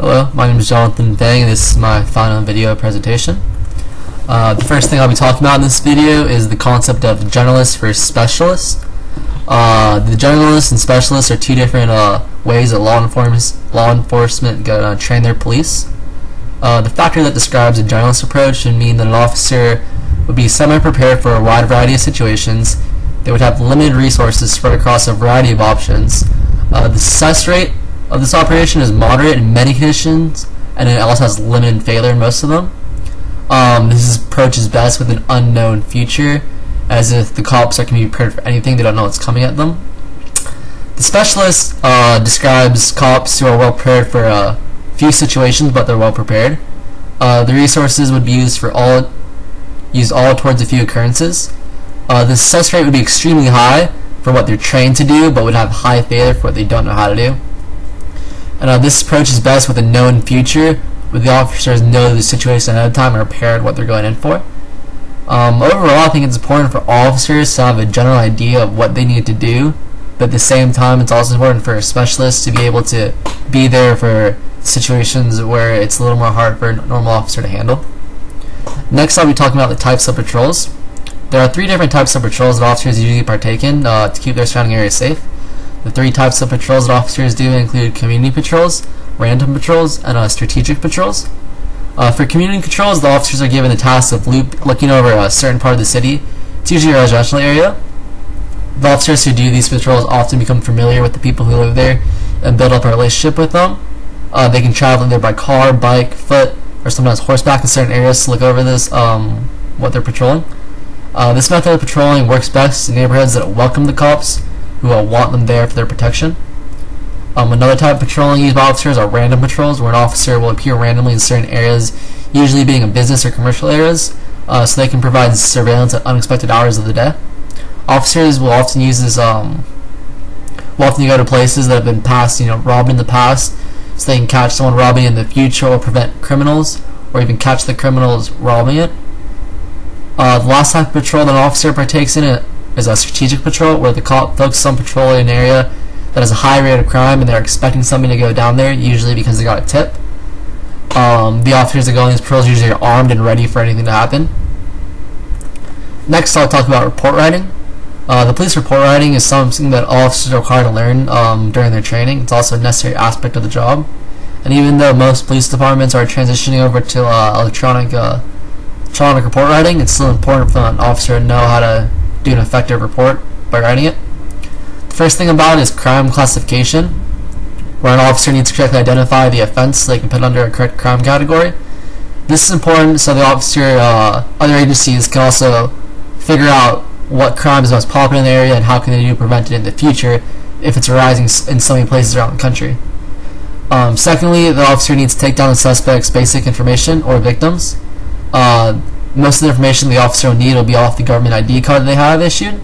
Hello, my name is Jonathan Fang and this is my final video presentation. The first thing I'll be talking about in this video is the concept of generalist versus specialist. The generalists and specialists are two different ways that law enforcement train their police. The factor that describes a generalist approach would mean that an officer would be semi-prepared for a wide variety of situations. They would have limited resources spread across a variety of options. The success rate of this operation is moderate in many conditions, and it also has limited failure in most of them. This approach is best with an unknown future, as if the cops can be prepared for anything, they don't know what's coming at them. The specialist describes cops who are well prepared for a few situations, but they're well prepared. The resources would be used all towards a few occurrences. The success rate would be extremely high for what they're trained to do, but would have high failure for what they don't know how to do. And this approach is best with a known future, where the officers know the situation ahead of time and are prepared what they're going in for. Overall, I think it's important for all officers to have a general idea of what they need to do, but at the same time, it's also important for a specialist to be able to be there for situations where it's a little more hard for a normal officer to handle. Next, I'll be talking about the types of patrols. There are three different types of patrols that officers usually partake in to keep their surrounding areas safe. The three types of patrols that officers do include community patrols, random patrols, and strategic patrols. For community patrols, the officers are given the task of looking over a certain part of the city. It's usually a residential area. The officers who do these patrols often become familiar with the people who live there and build up a relationship with them. They can travel there by car, bike, foot, or sometimes horseback in certain areas to look over this what they're patrolling. This method of patrolling works best in neighborhoods that welcome the cops, who want them there for their protection. Another type of patrolling used by officers are random patrols, where an officer will appear randomly in certain areas, usually being in business or commercial areas, so they can provide surveillance at unexpected hours of the day. Officers will often use this. Will often go to places that have been robbed in the past, so they can catch someone robbing in the future, or prevent criminals, or even catch the criminals robbing it. The last type of patrol that an officer partakes in is a strategic patrol, where the cop focuses on patrolling an area that has a high rate of crime and they're expecting somebody to go down there, usually because they got a tip. The officers that go on these patrols usually are armed and ready for anything to happen. Next, I'll talk about report writing. The police report writing is something that all officers are required to learn during their training. It's also a necessary aspect of the job. And even though most police departments are transitioning over to electronic report writing, it's still important for an officer to know how to do an effective report by writing it. The first thing about it is crime classification, where an officer needs to correctly identify the offense so they can put it under a correct crime category. This is important so the other agencies can also figure out what crime is most popular in the area and how can they prevent it in the future if it's arising in so many places around the country. Secondly, the officer needs to take down the suspect's basic information or victims. Most of the information the officer will need will be off the government ID card that they have issued,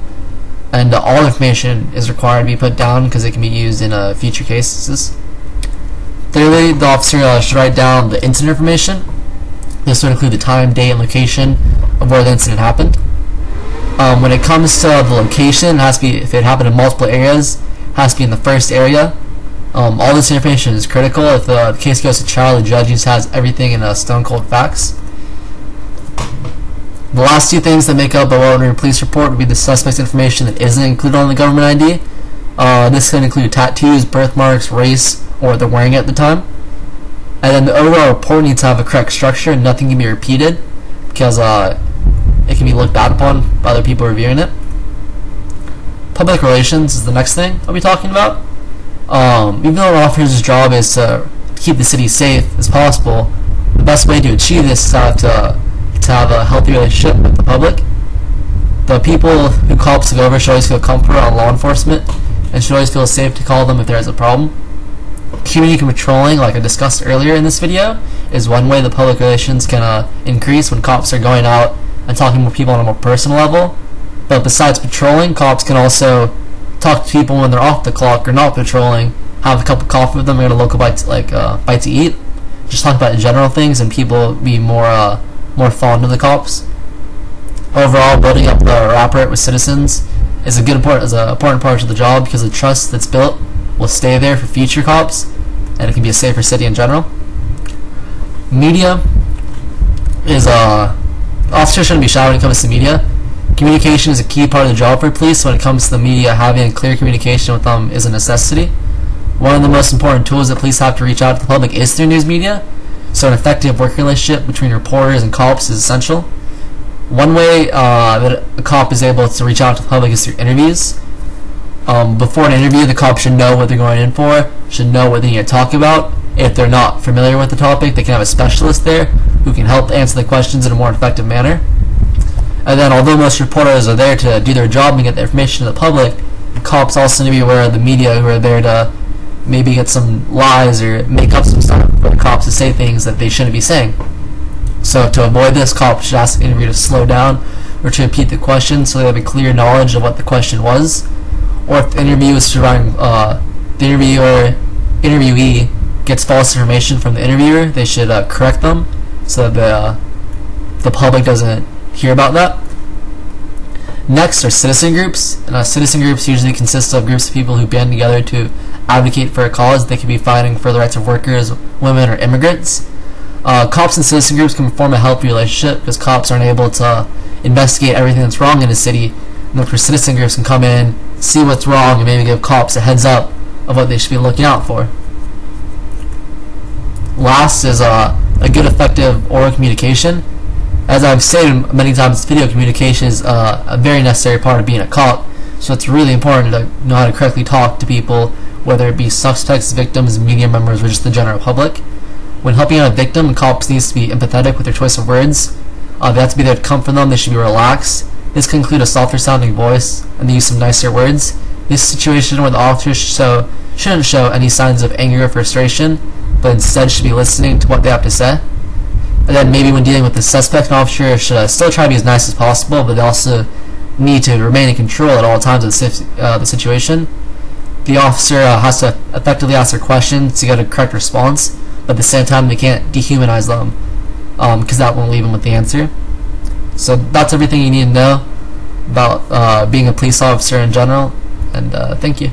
and all information is required to be put down because it can be used in future cases. Thirdly, the officer should write down the incident information. This would include the time, date, and location of where the incident happened. When it comes to the location, it has to be, if it happened in multiple areas, it has to be in the first area. All this information is critical. If the case goes to trial, the judge just has everything in stone cold facts. The last two things that make up a well-written police report would be the suspect's information that isn't included on the government ID. This can include tattoos, birthmarks, race, or what they're wearing at the time. And then the overall report needs to have a correct structure and nothing can be repeated because it can be looked bad upon by other people reviewing it. Public relations is the next thing I'll be talking about. Even though an officer's job is to keep the city safe as possible, the best way to achieve this is to have a healthy relationship with the public. The people who cops go over should always feel comfortable around law enforcement and should always feel safe to call them if there is a problem. Community patrolling, like I discussed earlier in this video, is one way the public relations can increase when cops are going out and talking with people on a more personal level. But besides patrolling, cops can also talk to people when they're off the clock or not patrolling, have a cup of coffee with them, get a local bite to eat, just talk about general things, and people be more fond of the cops. Overall, building up the rapport with citizens is an important part of the job because the trust that's built will stay there for future cops, and it can be a safer city in general. Media is officers shouldn't be shy when it comes to media. Communication is a key part of the job for police. When it comes to the media, having clear communication with them is a necessity. One of the most important tools that police have to reach out to the public is through news media. So an effective working relationship between reporters and cops is essential. One way that a cop is able to reach out to the public is through interviews. Before an interview, the cop should know what they're going in for, should know what they need to talk about. If they're not familiar with the topic, they can have a specialist there who can help answer the questions in a more effective manner. And then, although most reporters are there to do their job and get the information to the public, cops also need to be aware of the media who are there to maybe get some lies or make up some stuff for the cops to say things that they shouldn't be saying. So to avoid this, cops should ask the interviewer to slow down or to repeat the question so they have a clear knowledge of what the question was. Or if the interview is surrounding the interviewee gets false information from the interviewer, they should correct them so that the public doesn't hear about that. Next are citizen groups. Citizen groups usually consist of groups of people who band together to advocate for a cause. They could be fighting for the rights of workers, women, or immigrants. Cops and citizen groups can form a healthy relationship because cops aren't able to investigate everything that's wrong in a city. And therefore citizen groups can come in, see what's wrong, and maybe give cops a heads up of what they should be looking out for. Last is a good effective oral communication. As I've stated many times in this video, communication is a very necessary part of being a cop, so it's really important to know how to correctly talk to people, whether it be suspects, victims, media members, or just the general public. When helping out a victim, cops need to be empathetic with their choice of words. They have to be there to comfort them, they should be relaxed. This can include a softer sounding voice and the use of nicer words. This is a situation where the officers shouldn't show any signs of anger or frustration, but instead should be listening to what they have to say. And then maybe when dealing with the suspect, an officer should still try to be as nice as possible, but they also need to remain in control at all times of the situation. The officer has to effectively ask their questions to get a correct response, but at the same time they can't dehumanize them because that won't leave them with the answer. So that's everything you need to know about being a police officer in general, and thank you.